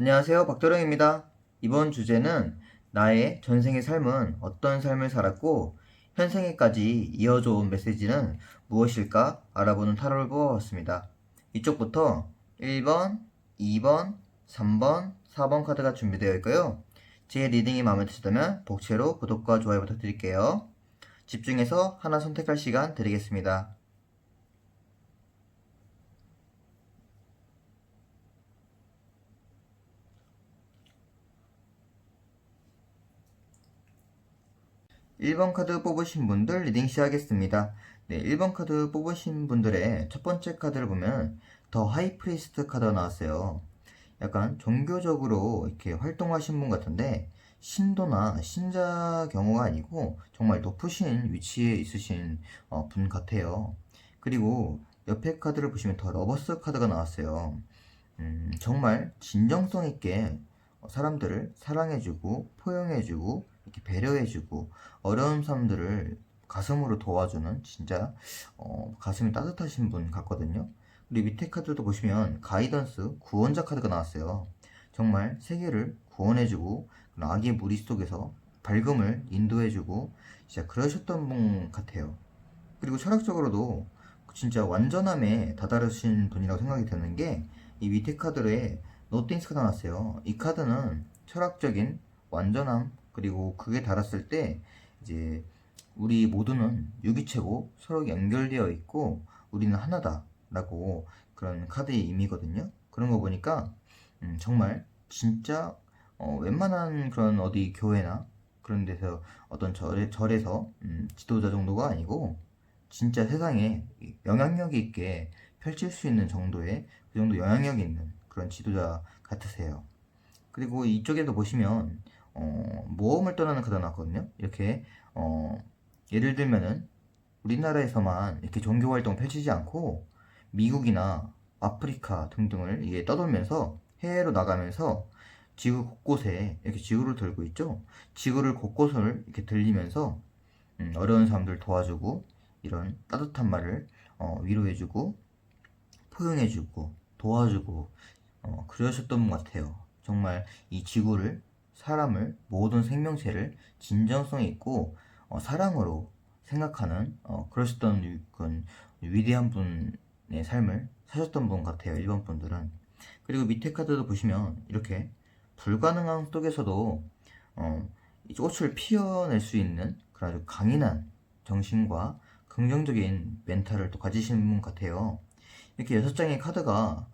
안녕하세요. 박도령입니다. 이번 주제는 나의 전생의 삶은 어떤 삶을 살았고 현생에까지 이어져 온 메시지는 무엇일까 알아보는 타로를 뽑아봤습니다. 이쪽부터 1번, 2번, 3번, 4번 카드가 준비되어 있고요. 제 리딩이 마음에 드시다면 복채로 구독과 좋아요 부탁드릴게요. 집중해서 하나 선택할 시간 드리겠습니다. 1번 카드 뽑으신 분들 리딩 시작하겠습니다. 네, 1번 카드 뽑으신 분들의 첫 번째 카드를 보면 더 하이프리스트 카드가 나왔어요. 약간 종교적으로 이렇게 활동하신 분 같은데 신도나 신자 경우가 아니고 정말 높으신 위치에 있으신 분 같아요. 그리고 옆에 카드를 보시면 더 러버스 카드가 나왔어요. 정말 진정성 있게 사람들을 사랑해주고 포용해주고 이렇게 배려해주고 어려운 사람들을 가슴으로 도와주는 진짜 가슴이 따뜻하신 분 같거든요. 그리고 밑에 카드도 보시면 가이던스 구원자 카드가 나왔어요. 정말 세계를 구원해주고 악의 무리 속에서 밝음을 인도해주고 진짜 그러셨던 분 같아요. 그리고 철학적으로도 진짜 완전함에 다다르신 분이라고 생각이 드는 게 이 밑에 카드에 노띵스가 나왔어요. 이 카드는 철학적인 완전함 그리고 그게 달았을 때 이제 우리 모두는 유기체고 서로 연결되어 있고 우리는 하나다 라고 그런 카드의 의미거든요. 그런 거 보니까 정말 진짜 웬만한 그런 어디 교회나 그런 데서 어떤 절에서 지도자 정도가 아니고 진짜 세상에 영향력 있게 펼칠 수 있는 정도의 그 정도 영향력이 있는 그런 지도자 같으세요. 그리고 이쪽에도 보시면 모험을 떠나는 카드가 나왔거든요. 이렇게 예를 들면은 우리나라에서만 이렇게 종교 활동을 펼치지 않고 미국이나 아프리카 등등을 이게 떠돌면서 해외로 나가면서 지구 곳곳에 이렇게 지구를 돌고 있죠. 지구를 곳곳을 이렇게 들리면서 어려운 사람들 도와주고 이런 따뜻한 말을 위로해주고 포용해주고 도와주고 그러셨던 것 같아요. 정말 이 지구를 사람을 모든 생명체를 진정성 있고 사랑으로 생각하는 그러셨던 그런 위대한 분의 삶을 사셨던 분 같아요. 일본 분들은. 그리고 밑에 카드도 보시면 이렇게 불가능한 속에서도 이 꽃을 피워낼 수 있는 그런 아주 강인한 정신과 긍정적인 멘탈을 또 가지시는 분 같아요. 이렇게 6장의 카드가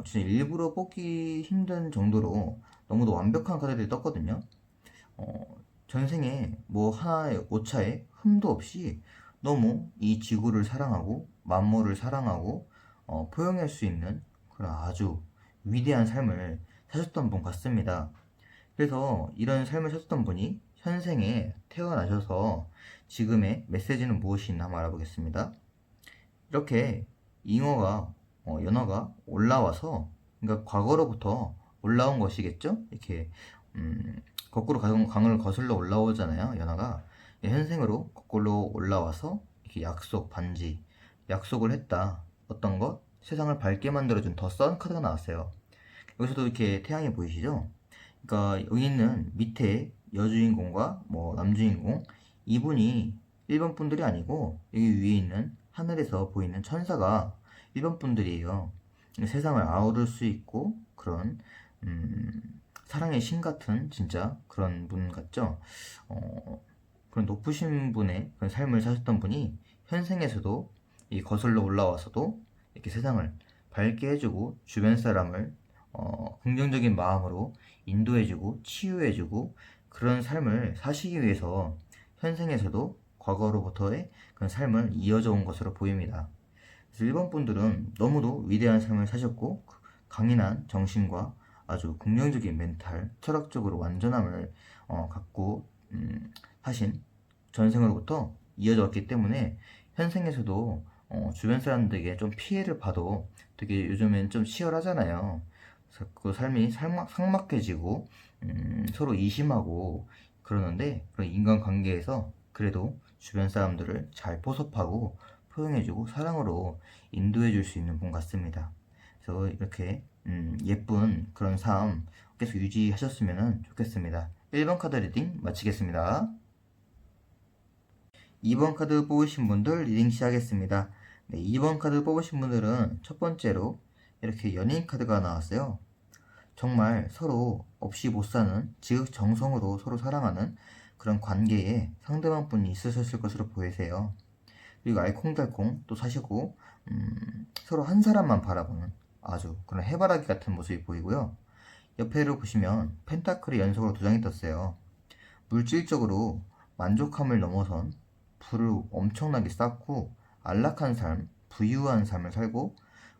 진짜 일부러 뽑기 힘든 정도로 너무도 완벽한 카드들이 떴거든요. 어, 전생에 뭐 하나의 오차에 흠도 없이 너무 이 지구를 사랑하고 만물을 사랑하고 포용할 수 있는 그런 아주 위대한 삶을 사셨던 분 같습니다. 그래서 이런 삶을 사셨던 분이 현생에 태어나셔서 지금의 메시지는 무엇이 있나 한번 알아보겠습니다. 이렇게 잉어가 연어가 올라와서 그러니까 과거로부터 올라온 것이겠죠? 이렇게 거꾸로 강을 거슬러 올라오잖아요. 연어가 현생으로 거꾸로 올라와서 이렇게 약속 반지 약속을 했다. 어떤 것 세상을 밝게 만들어준 더 선 카드가 나왔어요. 여기서도 이렇게 태양이 보이시죠? 그러니까 여기 있는 밑에 여주인공과 뭐 남주인공 이분이 일본 분들이 아니고 여기 위에 있는 하늘에서 보이는 천사가 일본 분들이에요. 세상을 아우를 수 있고 그런 음, 사랑의 신 같은 진짜 그런 분 같죠. 그런 높으신 분의 그런 삶을 사셨던 분이 현생에서도 이 거슬러 올라와서도 이렇게 세상을 밝게 해주고 주변 사람을 긍정적인 마음으로 인도해주고 치유해주고 그런 삶을 사시기 위해서 현생에서도 과거로부터의 그런 삶을 이어져 온 것으로 보입니다. 그래서 일본 분들은 너무도 위대한 삶을 사셨고 강인한 정신과 아주 긍정적인 멘탈, 철학적으로 완전함을 갖고 하신 전생으로부터 이어져 왔기 때문에 현생에서도 주변 사람들에게 좀 피해를 봐도 되게 요즘엔 좀 치열하잖아요. 그래서 그 삶이 삭막해지고 서로 의심하고 그러는데 그런 인간관계에서 그래도 주변 사람들을 잘 포섭하고 포용해주고 사랑으로 인도해줄 수 있는 분 같습니다. 그래서 이렇게 예쁜 그런 삶 계속 유지하셨으면 좋겠습니다. 1번 카드 리딩 마치겠습니다. 2번 카드 뽑으신 분들 리딩 시작하겠습니다. 네, 2번 카드 뽑으신 분들은 첫 번째로 이렇게 연인 카드가 나왔어요. 정말 서로 없이 못 사는 지극정성으로 서로 사랑하는 그런 관계에 상대방 분이 있으셨을 것으로 보이세요. 그리고 알콩달콩 또 사시고 서로 한 사람만 바라보는 아주 그런 해바라기 같은 모습이 보이고요. 옆에를 보시면 펜타클이 연속으로 2장이 떴어요. 물질적으로 만족함을 넘어선 부를 엄청나게 쌓고 안락한 삶, 부유한 삶을 살고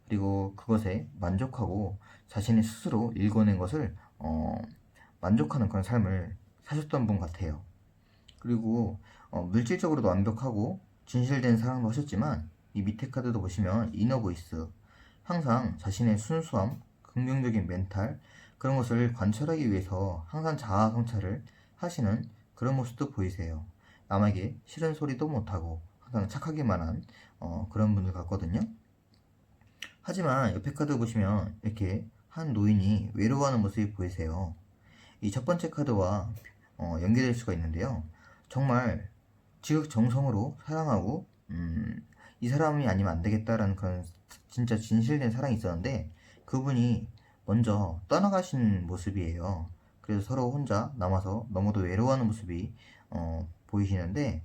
그리고 그것에 만족하고 자신이 스스로 일궈낸 것을 만족하는 그런 삶을 사셨던 분 같아요. 그리고 물질적으로도 완벽하고 진실된 사랑도 하셨지만 이 밑에 카드도 보시면 이너보이스 항상 자신의 순수함, 긍정적인 멘탈 그런 것을 관철하기 위해서 항상 자아 성찰을 하시는 그런 모습도 보이세요. 남에게 싫은 소리도 못하고 항상 착하기만 한 그런 분들 같거든요. 하지만 옆에 카드 보시면 이렇게 한 노인이 외로워하는 모습이 보이세요. 이 첫 번째 카드와 연계될 수가 있는데요. 정말 지극정성으로 사랑하고 이 사람이 아니면 안 되겠다라는 그런 진짜 진실된 사랑이 있었는데 그분이 먼저 떠나가신 모습이에요. 그래서 서로 혼자 남아서 너무도 외로워하는 모습이 보이시는데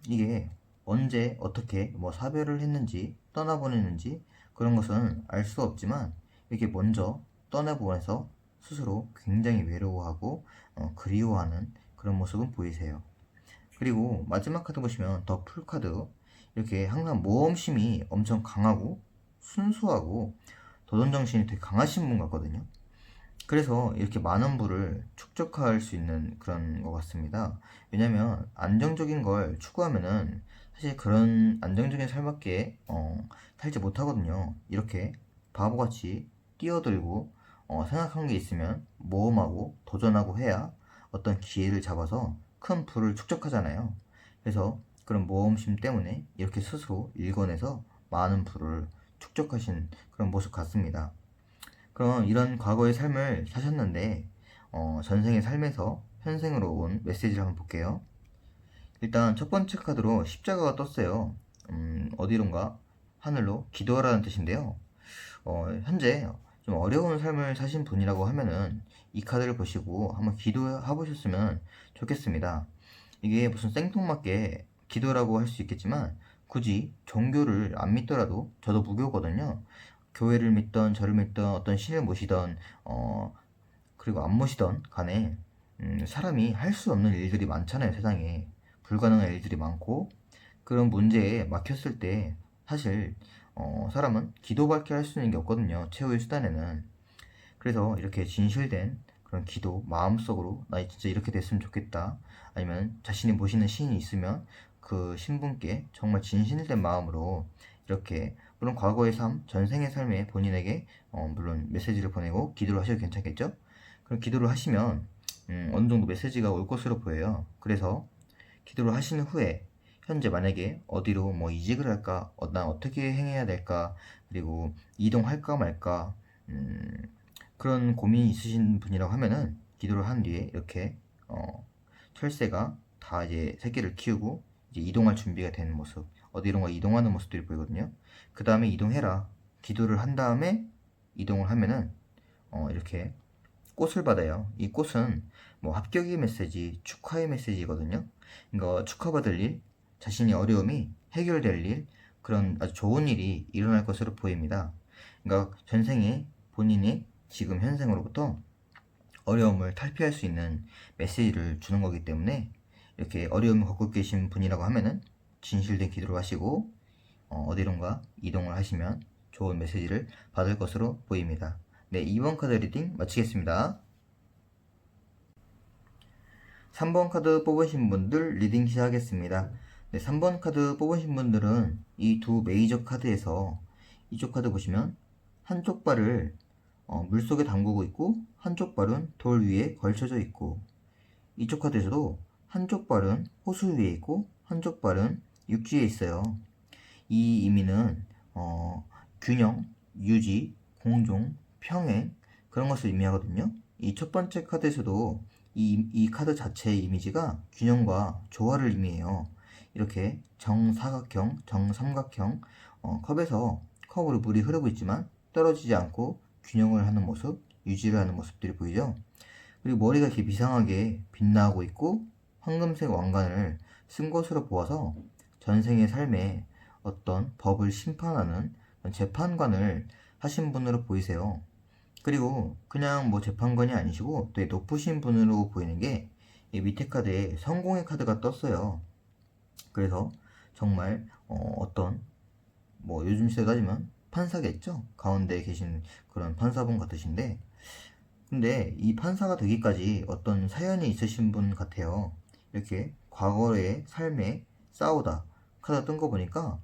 이게 언제 어떻게 뭐 사별을 했는지 떠나보냈는지 그런 것은 알 수 없지만 이렇게 먼저 떠나보내서 스스로 굉장히 외로워하고 그리워하는 그런 모습은 보이세요. 그리고 마지막 카드 보시면 더 풀 카드 이렇게 항상 모험심이 엄청 강하고 순수하고 도전정신이 되게 강하신 분 같거든요. 그래서 이렇게 많은 부를 축적할 수 있는 그런 것 같습니다. 왜냐면 안정적인 걸 추구하면은 사실 그런 안정적인 삶밖에 살지 못하거든요. 이렇게 바보같이 뛰어들고 생각한 게 있으면 모험하고 도전하고 해야 어떤 기회를 잡아서 큰 부를 축적하잖아요. 그래서 그런 모험심 때문에 이렇게 스스로 일궈내서 많은 부를 축적하신 그런 모습 같습니다. 그럼 이런 과거의 삶을 사셨는데 전생의 삶에서 현생으로 온 메시지를 한번 볼게요. 일단 첫 번째 카드로 십자가가 떴어요. 어디론가 하늘로 기도하라는 뜻인데요. 현재 좀 어려운 삶을 사신 분이라고 하면은 이 카드를 보시고 한번 기도해 보셨으면 좋겠습니다. 이게 무슨 생뚱맞게 기도라고 할 수 있겠지만 굳이 종교를 안 믿더라도 저도 무교거든요. 교회를 믿던 저를 믿던 어떤 신을 모시던 그리고 안 모시던 간에 사람이 할 수 없는 일들이 많잖아요. 세상에 불가능한 일들이 많고 그런 문제에 막혔을 때 사실 사람은 기도밖에 할 수 있는 게 없거든요. 최후의 수단에는. 그래서 이렇게 진실된 그런 기도 마음속으로 나 진짜 이렇게 됐으면 좋겠다 아니면 자신이 모시는 신이 있으면 그 신분께 정말 진실된 마음으로 이렇게 물론 과거의 삶, 전생의 삶에 본인에게 물론 메시지를 보내고 기도를 하셔도 괜찮겠죠? 그럼 기도를 하시면 어느 정도 메시지가 올 것으로 보여요. 그래서 기도를 하신 후에 현재 만약에 어디로 뭐 이직을 할까, 난 어떻게 행해야 될까, 그리고 이동할까 말까, 그런 고민이 있으신 분이라고 하면은 기도를 한 뒤에 이렇게 철새가 다 이제 새끼를 키우고 이제 이동할 준비가 되는 모습, 어디론가 이동하는 모습들이 보이거든요. 그 다음에 이동해라. 기도를 한 다음에 이동을 하면은 이렇게 꽃을 받아요. 이 꽃은 뭐 합격의 메시지, 축하의 메시지거든요. 그러니까 축하받을 일, 자신의 어려움이 해결될 일, 그런 아주 좋은 일이 일어날 것으로 보입니다. 그러니까 전생에 본인이 지금 현생으로부터 어려움을 탈피할 수 있는 메시지를 주는 거기 때문에 이렇게 어려움을 겪고 계신 분이라고 하면은 진실된 기도를 하시고 어디론가 이동을 하시면 좋은 메시지를 받을 것으로 보입니다. 네, 2번 카드 리딩 마치겠습니다. 3번 카드 뽑으신 분들 리딩 시작하겠습니다. 네, 3번 카드 뽑으신 분들은 이 두 메이저 카드에서 이쪽 카드 보시면 한쪽 발을 물속에 담그고 있고 한쪽 발은 돌 위에 걸쳐져 있고 이쪽 카드에서도 한쪽 발은 호수 위에 있고 한쪽 발은 육지에 있어요. 이 의미는 균형, 유지, 공존, 평행 그런 것을 의미하거든요. 이 첫 번째 카드에서도 이 카드 자체의 이미지가 균형과 조화를 의미해요. 이렇게 정사각형, 정삼각형 컵에서 컵으로 물이 흐르고 있지만 떨어지지 않고 균형을 하는 모습, 유지를 하는 모습들이 보이죠. 그리고 머리가 이렇게 비상하게 빛나고 있고 황금색 왕관을 쓴 것으로 보아서 전생의 삶에 어떤 법을 심판하는 재판관을 하신 분으로 보이세요. 그리고 그냥 뭐 재판관이 아니시고 되게 높으신 분으로 보이는 게 이 밑에 카드에 성공의 카드가 떴어요. 그래서 정말 어떤 뭐 요즘 시대 따지면 판사겠죠? 가운데 계신 그런 판사분 같으신데, 근데 이 판사가 되기까지 어떤 사연이 있으신 분 같아요. 이렇게 과거의 삶에 싸우다 카드 뜬 거 보니까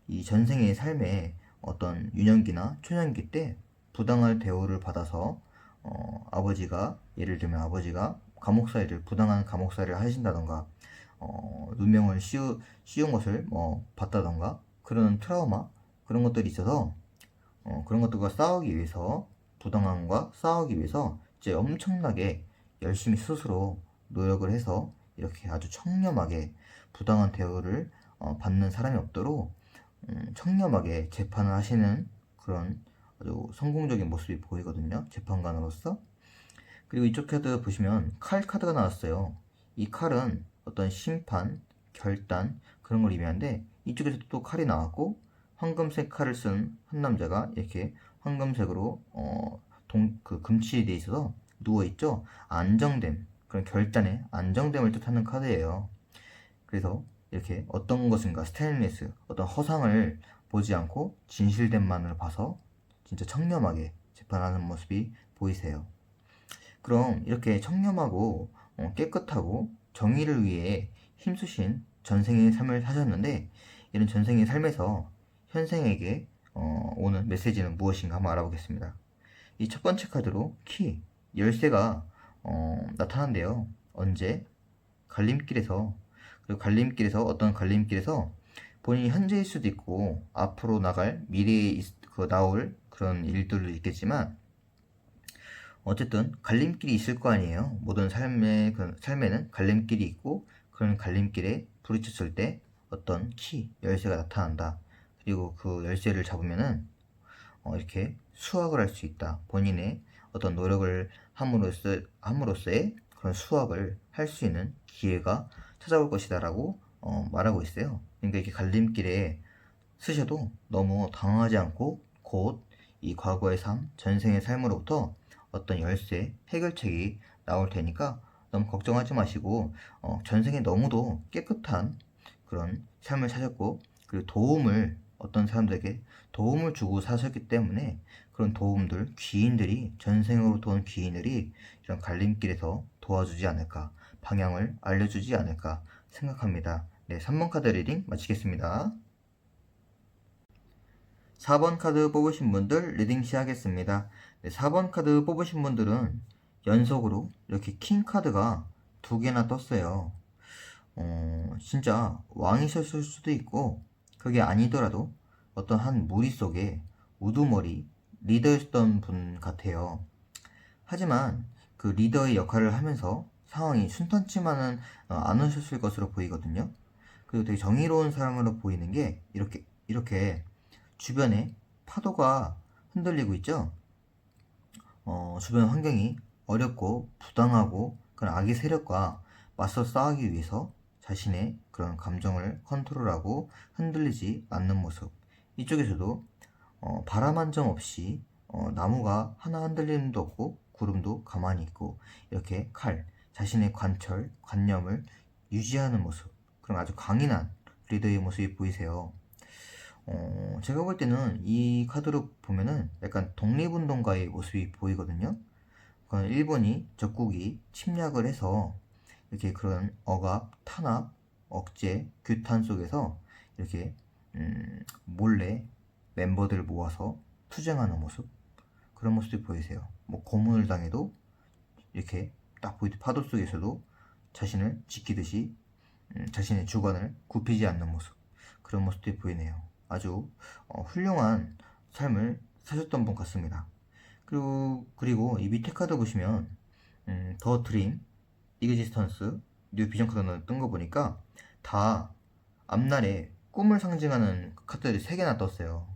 이 전생의 삶에 어떤 유년기나 초년기 때 부당한 대우를 받아서 아버지가, 예를 들면 아버지가 감옥살이를, 부당한 감옥살이를 하신다던가 누명을 씌운 것을 뭐 봤다던가 그런 트라우마, 그런 것들이 있어서 그런 것들과 싸우기 위해서, 부당함과 싸우기 위해서 이제 엄청나게 열심히 스스로 노력을 해서 이렇게 아주 청렴하게 부당한 대우를 받는 사람이 없도록 청렴하게 재판을 하시는 그런 아주 성공적인 모습이 보이거든요. 재판관으로서. 그리고 이쪽 카드 보시면 칼 카드가 나왔어요. 이 칼은 어떤 심판, 결단 그런 걸 의미하는데, 이쪽에서 또 칼이 나왔고 황금색 칼을 쓴 한 남자가 이렇게 황금색으로 그 금칠이 돼 있어서 누워있죠. 안정됨, 그런 결단의 안정됨을 뜻하는 카드예요. 그래서 이렇게 어떤 것인가 스테인리스, 어떤 허상을 보지 않고 진실됨만을 봐서 진짜 청렴하게 재판하는 모습이 보이세요. 그럼 이렇게 청렴하고 깨끗하고 정의를 위해 힘쓰신 전생의 삶을 사셨는데, 이런 전생의 삶에서 현생에게 오는 메시지는 무엇인가 한번 알아보겠습니다. 이 첫 번째 카드로 키, 열쇠가 나타난대요. 언제? 갈림길에서. 그리고 갈림길에서, 어떤 갈림길에서 본인이 현재일 수도 있고 앞으로 나갈 미래에 나올 그런 일들도 있겠지만, 어쨌든 갈림길이 있을 거 아니에요. 모든 삶에는 갈림길이 있고, 그런 갈림길에 부딪혔을 때 어떤 키, 열쇠가 나타난다. 그리고 그 열쇠를 잡으면은 이렇게 수확을 할 수 있다. 본인의 어떤 노력을 함으로써의 그런 수확을 할 수 있는 기회가 찾아올 것이다라고 말하고 있어요. 그러니까 이렇게 갈림길에 쓰셔도 너무 당황하지 않고 곧 이 과거의 삶, 전생의 삶으로부터 어떤 열쇠, 해결책이 나올 테니까 너무 걱정하지 마시고 전생에 너무도 깨끗한 그런 삶을 사셨고, 그리고 어떤 사람들에게 도움을 주고 사셨기 때문에 그런 귀인들이, 전생으로부터 온 귀인들이 이런 갈림길에서 도와주지 않을까, 방향을 알려주지 않을까 생각합니다. 네, 3번 카드 리딩 마치겠습니다. 4번 카드 뽑으신 분들 리딩 시작하겠습니다. 네, 4번 카드 뽑으신 분들은 연속으로 이렇게 킹 카드가 2개나 떴어요. 진짜 왕이셨을 수도 있고, 그게 아니더라도 어떤 한 무리 속에 우두머리 리더였던 분 같아요. 하지만 그 리더의 역할을 하면서 상황이 순탄치만은 않으셨을 것으로 보이거든요. 그리고 되게 정의로운 사람으로 보이는 게, 이렇게 주변에 파도가 흔들리고 있죠. 주변 환경이 어렵고 부당하고 그런 악의 세력과 맞서 싸우기 위해서 자신의 그런 감정을 컨트롤하고 흔들리지 않는 모습. 이쪽에서도 바람 한 점 없이 나무가 하나 흔들림도 없고 구름도 가만히 있고, 이렇게 자신의 관념을 유지하는 모습. 그런 아주 강인한 리더의 모습이 보이세요. 제가 볼 때는 이 카드로 보면은 약간 독립운동가의 모습이 보이거든요. 일본이 적국이 침략을 해서 이렇게 그런 억압, 탄압, 억제, 규탄 속에서 이렇게 몰래 멤버들을 모아서 투쟁하는 모습, 그런 모습이 보이세요. 뭐 고문을 당해도 이렇게 딱 보이듯 파도 속에서도 자신을 지키듯이 자신의 주관을 굽히지 않는 모습, 그런 모습들이 보이네요. 아주 훌륭한 삶을 사셨던 분 같습니다. 그리고 이 밑에 카드 보시면 더 드림, 이그지스턴스, 뉴 비전 카드는 뜬 거 보니까 다 앞날에 꿈을 상징하는 카드들이 3개나 떴어요.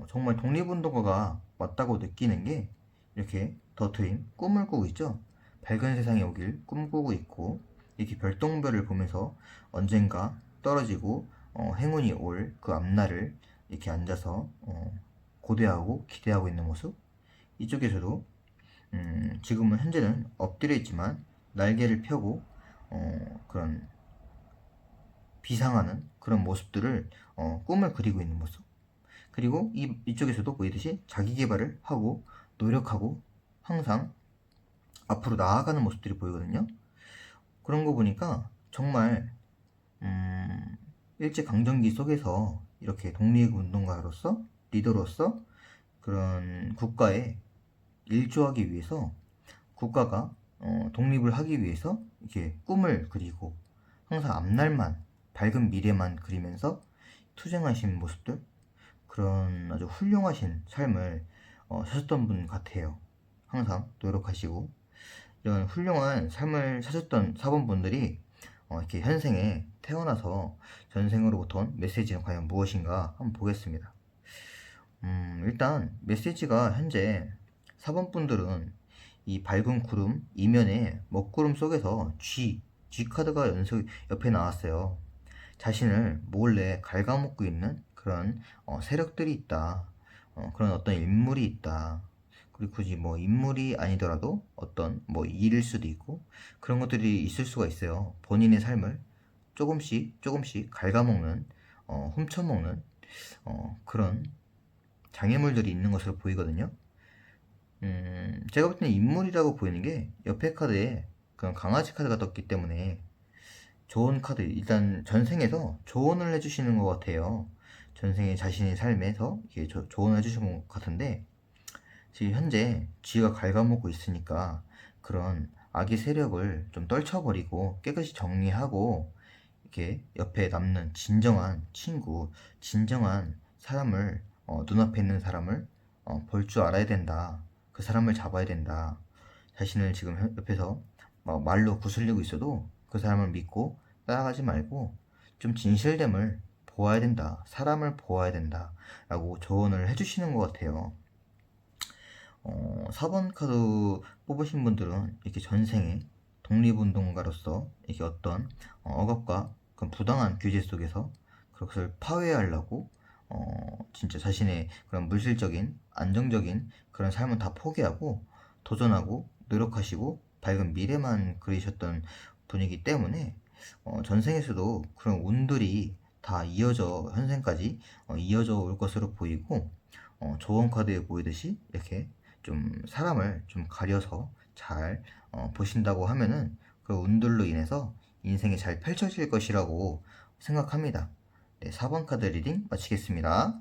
정말 독립운동가가 맞다고 느끼는 게 이렇게 더 드림, 꿈을 꾸고 있죠. 밝은 세상이 오길 꿈꾸고 있고 이렇게 별똥별을 보면서 언젠가 떨어지고 행운이 올 그 앞날을 이렇게 앉아서 고대하고 기대하고 있는 모습. 이쪽에서도 지금은 현재는 엎드려 있지만 날개를 펴고 그런 비상하는 그런 모습들을 꿈을 그리고 있는 모습. 그리고 이쪽에서도 보이듯이 자기 개발을 하고 노력하고 항상 앞으로 나아가는 모습들이 보이거든요. 그런 거 보니까 정말 일제강점기 속에서 이렇게 독립운동가로서 리더로서 그런 국가에 일조하기 위해서 국가가 독립을 하기 위해서 이렇게 꿈을 그리고 항상 앞날만 밝은 미래만 그리면서 투쟁하신 모습들, 그런 아주 훌륭하신 삶을 사셨던 분 같아요. 항상 노력하시고 이런 훌륭한 삶을 사셨던 사범분들이 이렇게 현생에 태어나서 전생으로부터 온 메시지는 과연 무엇인가 한번 보겠습니다. 일단 메시지가 현재 사범분들은 이 밝은 구름 이면에 먹구름 속에서 G 카드가 옆에 나왔어요. 자신을 몰래 갉아먹고 있는 그런 세력들이 있다. 그런 어떤 인물이 있다. 그리고 굳이 뭐 인물이 아니더라도 어떤 뭐 일일 수도 있고 그런 것들이 있을 수가 있어요. 본인의 삶을 조금씩 조금씩 갉아먹는 훔쳐먹는 그런 장애물들이 있는 것으로 보이거든요. 제가 볼 때는 인물이라고 보이는 게 옆에 카드에 그런 강아지 카드가 떴기 때문에 좋은 카드, 일단 전생에서 조언을 해주시는 것 같아요. 전생에 자신의 삶에서 이렇게 조언을 해주시는 것 같은데 지금 현재 쥐가 갉아먹고 있으니까 그런 악의 세력을 좀 떨쳐버리고 깨끗이 정리하고 이렇게 옆에 남는 진정한 친구, 진정한 사람을 눈앞에 있는 사람을 볼 줄 알아야 된다. 그 사람을 잡아야 된다. 자신을 지금 옆에서 말로 구슬리고 있어도 그 사람을 믿고 따라가지 말고 좀 진실됨을 보아야 된다. 사람을 보아야 된다. 라고 조언을 해주시는 것 같아요. 4번 카드 뽑으신 분들은 이렇게 전생에 독립운동가로서 이렇게 어떤 억압과 그런 부당한 규제 속에서 그것을 파괴하려고 진짜 자신의 그런 물질적인 안정적인 그런 삶은 다 포기하고 도전하고 노력하시고 밝은 미래만 그리셨던 분이기 때문에 전생에서도 그런 운들이 다 이어져 현생까지 이어져 올 것으로 보이고 조언 카드에 보이듯이 이렇게 좀 사람을 좀 가려서 잘 보신다고 하면은 그 운들로 인해서 인생이 잘 펼쳐질 것이라고 생각합니다. 네, 4번 카드 리딩 마치겠습니다.